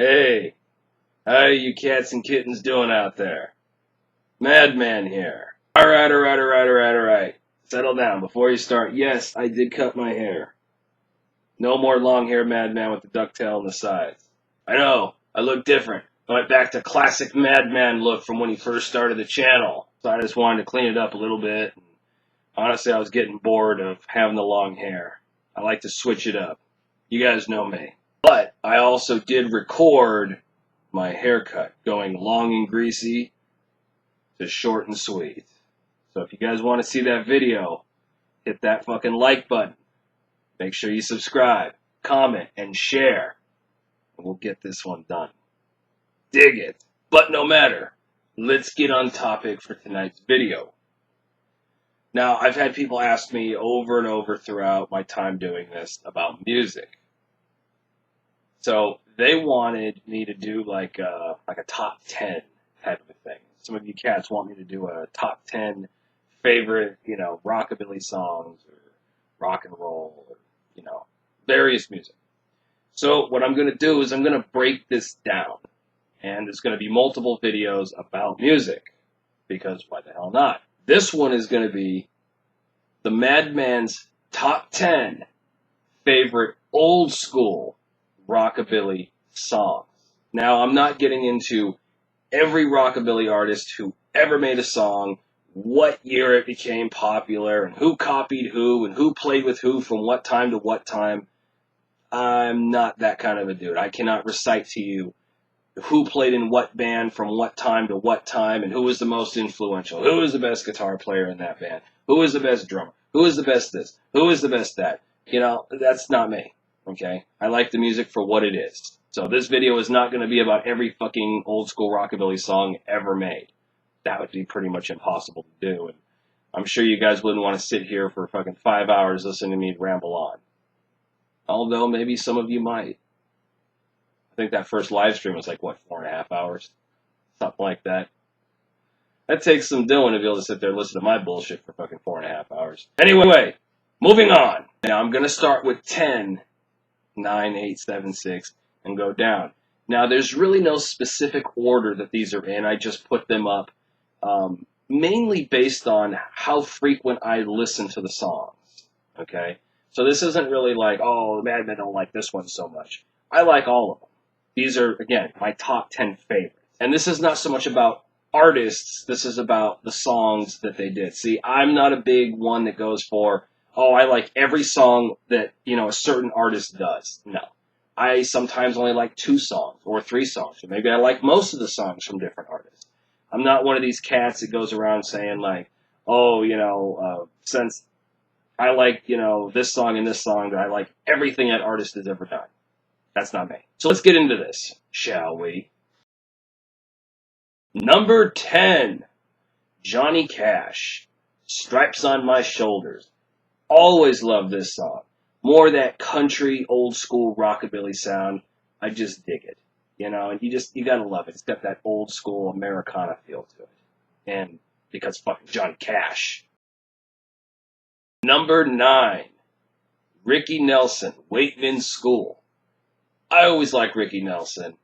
Hey, how you cats and kittens doing out there? Madman here. Alright. Settle down before you start. Yes, I did cut my hair. No more long hair Madman with the ducktail on the sides. I know, I look different. I went back to classic Madman look from when he first started the channel. So I just wanted to clean it up a little bit. Honestly, I was getting bored of having the long hair. I like to switch it up. You guys know me. But I also did record my haircut, going long and greasy to short and sweet. So if you guys want to see that video, hit that fucking like button. Make sure you subscribe, comment, and share. And we'll get this one done. Dig it. But no matter, let's get on topic for tonight's video. Now, I've had people ask me over and over throughout my time doing this about music. So they wanted me to do like a top 10 type of thing. Some of you cats want me to do a top 10 favorite, rockabilly songs or rock and roll or, various music. So what I'm going to do is I'm going to break this down. And there's going to be multiple videos about music. Because why the hell not? This one is going to be the Madman's top 10 favorite old school rockabilly songs. Now, I'm not getting into every rockabilly artist who ever made a song, what year it became popular, and who copied who, and who played with who from what time to what time. I'm not that kind of a dude. I cannot recite to you who played in what band from what time to what time, and who was the most influential, who was the best guitar player in that band, who was the best drummer, who was the best this, who was the best that. That's not me. Okay? I like the music for what it is. So this video is not going to be about every fucking old school rockabilly song ever made. That would be pretty much impossible to do. And I'm sure you guys wouldn't want to sit here for fucking 5 hours listening to me ramble on. Although maybe some of you might. I think that first live stream was like, 4.5 hours? Something like that. That takes some doing to be able to sit there and listen to my bullshit for fucking 4.5 hours. Anyway, moving on. Now I'm going to start with 10, 9, 8, 7, 6, and go down. Now, there's really no specific order that these are in. I just put them up mainly based on how frequent I listen to the songs. Okay? So this isn't really like, oh, Madmen don't like this one so much. I like all of them. These are, again, my top 10 favorites. And this is not so much about artists. This is about the songs that they did. See, I'm not a big one that goes for, oh, I like every song that, a certain artist does. No. I sometimes only like 2 songs or 3 songs. Or maybe I like most of the songs from different artists. I'm not one of these cats that goes around saying like, oh, since I like, this song and this song, that I like everything that artist has ever done. That's not me. So let's get into this, shall we? Number 10, Johnny Cash, Stripes on My Shoulders. Always love this song. More that country, old school rockabilly sound. I just dig it. And you gotta love it. It's got that old school Americana feel to it. And because fucking Johnny Cash. Number 9, Ricky Nelson, Waitin' in School. I always like Ricky Nelson.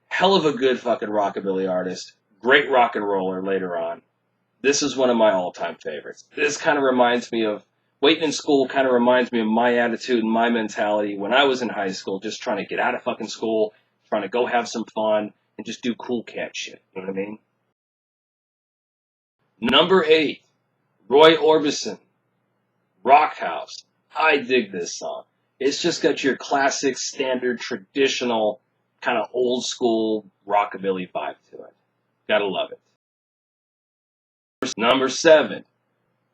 Hell of a good fucking rockabilly artist. Great rock and roller later on. This is one of my all-time favorites. This kind of reminds me of, Waitin' in School kind of reminds me of my attitude and my mentality when I was in high school, just trying to get out of fucking school, trying to go have some fun, and just do cool cat shit. You know what I mean? Number 8, Roy Orbison, Rock House. I dig this song. It's just got your classic, standard, traditional, kind of old school rockabilly vibe to it. Gotta love it. Number 7,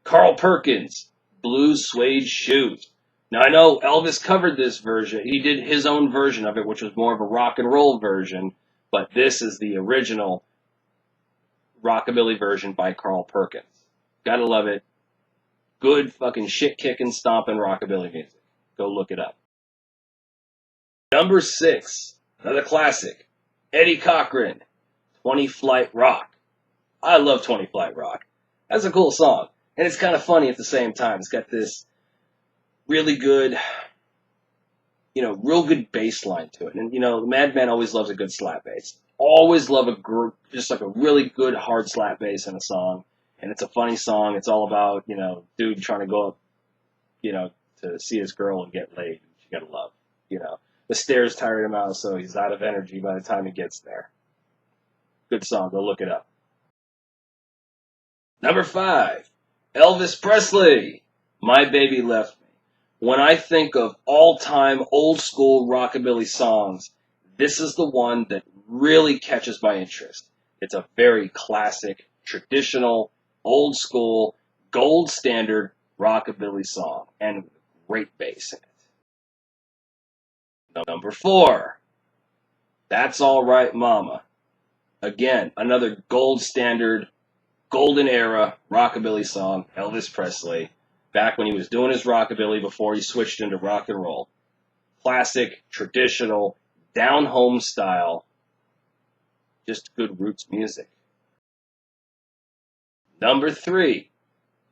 Carl Perkins, Blue Suede Shoes. Now I know Elvis covered this version. He did his own version of it, which was more of a rock and roll version, but this is the original rockabilly version by Carl Perkins. Gotta love it. Good fucking shit-kicking, stomping rockabilly music. Go look it up. Number 6, another classic, Eddie Cochran, 20 Flight Rock. I love 20 Flight Rock. That's a cool song. And it's kind of funny at the same time. It's got this really good, real good bass line to it. And, the Madman always loves a good slap bass. Always love just like a really good hard slap bass in a song. And it's a funny song. It's all about, dude trying to go up, to see his girl and get laid. You gotta love, The stairs tired him out, so he's out of energy by the time he gets there. Good song. Go look it up. Number 5, Elvis Presley. My Baby Left Me. When I think of all-time old-school rockabilly songs, this is the one that really catches my interest. It's a very classic, traditional, old-school, gold standard rockabilly song, and great bass in it. Number 4, That's All Right Mama. Again, another gold standard, golden era rockabilly song, Elvis Presley, back when he was doing his rockabilly before he switched into rock and roll. Classic, traditional, down-home style, just good roots music. Number 3,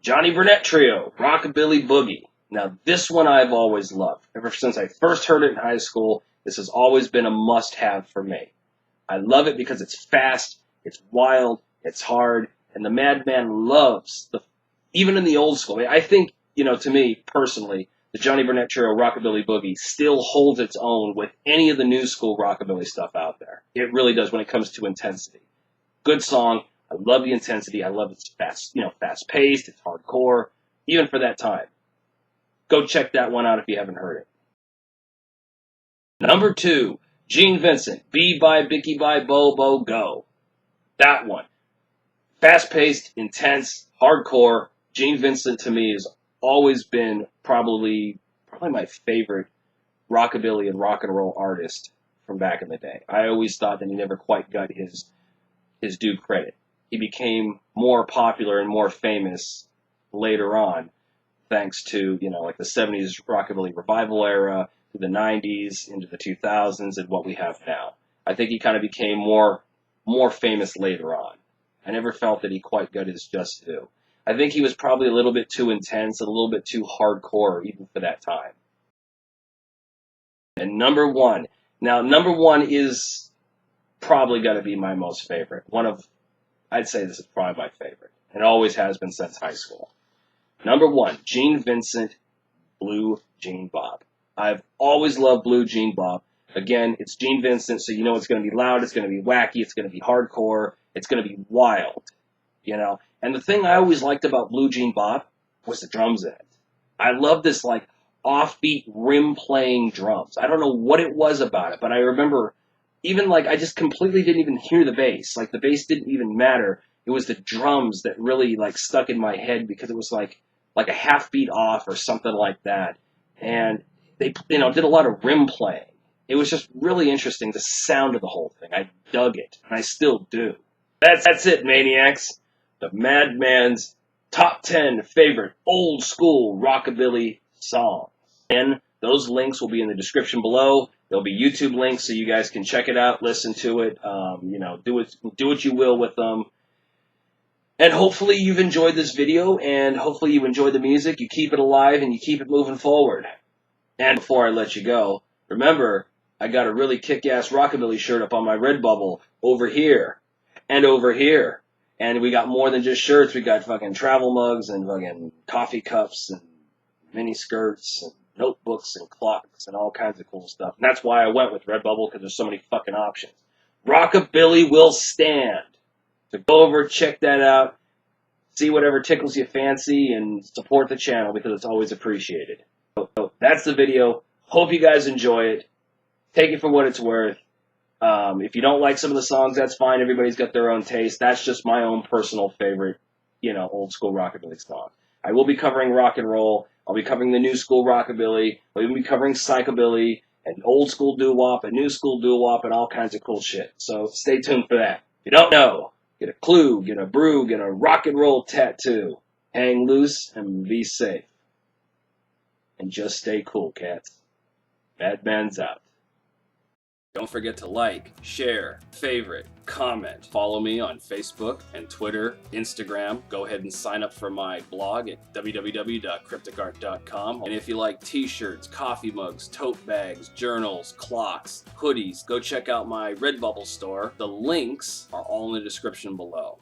Johnny Burnette Trio, Rockabilly Boogie. Now, this one I've always loved. Ever since I first heard it in high school, this has always been a must-have for me. I love it because it's fast, it's wild, it's hard, and the Madman loves even in the old school. I think, to me, personally, the Johnny Burnette Trio Rockabilly Boogie still holds its own with any of the new school rockabilly stuff out there. It really does when it comes to intensity. Good song. I love the intensity. I love it's fast, fast-paced, it's hardcore, even for that time. Go check that one out if you haven't heard it. Number 2, Gene Vincent, Bee Bye, Bicky Bye, Bo Bo Go. That one. Fast-paced, intense, hardcore. Gene Vincent, to me, has always been probably my favorite rockabilly and rock and roll artist from back in the day. I always thought that he never quite got his due credit. He became more popular and more famous later on, thanks to, like the 70s rockabilly revival era, to the 90s, into the 2000s, and what we have now. I think he kind of became more famous later on. I never felt that he quite got his just due. I think he was probably a little bit too intense, a little bit too hardcore, even for that time. And number 1. Now, number 1 is probably going to be my most favorite. I'd say this is probably my favorite. And always has been since high school. Number 1, Gene Vincent, Blue Jean Bob. I've always loved Blue Jean Bob. Again, it's Gene Vincent, so it's going to be loud, it's going to be wacky, it's going to be hardcore, it's going to be wild, And the thing I always liked about Blue Jean Bob was the drums in it. I love this, offbeat, rim-playing drums. I don't know what it was about it, but I remember even, I just completely didn't even hear the bass. The bass didn't even matter. It was the drums that really, stuck in my head because it was, like a half beat off or something like that. And they, did a lot of rim playing. It was just really interesting, the sound of the whole thing. I dug it, and I still do. That's it, maniacs. The Madman's top 10 favorite old school rockabilly songs. And those links will be in the description below. There'll be YouTube links so you guys can check it out, listen to it, do what you will with them. And hopefully you've enjoyed this video, and hopefully you enjoy the music, you keep it alive, and you keep it moving forward. And before I let you go, remember, I got a really kick-ass rockabilly shirt up on my Redbubble over here and over here. And we got more than just shirts. We got fucking travel mugs and fucking coffee cups and mini skirts and notebooks and clocks and all kinds of cool stuff. And that's why I went with Redbubble, because there's so many fucking options. Rockabilly will stand. So go over, check that out, see whatever tickles you fancy, and support the channel because it's always appreciated. So that's the video. Hope you guys enjoy it. Take it for what it's worth. If you don't like some of the songs, that's fine. Everybody's got their own taste. That's just my own personal favorite, old school rockabilly song. I will be covering rock and roll. I'll be covering the new school rockabilly. I'll even be covering psychobilly and old school doo-wop and new school doo-wop and all kinds of cool shit. So stay tuned for that. If you don't know, get a clue, get a brew, get a rock and roll tattoo. Hang loose and be safe. And just stay cool, cats. Madman's out. Don't forget to like, share, favorite, comment. Follow me on Facebook and Twitter, Instagram. Go ahead and sign up for my blog at www.crypticart.com. And if you like t-shirts, coffee mugs, tote bags, journals, clocks, hoodies, go check out my Redbubble store. The links are all in the description below.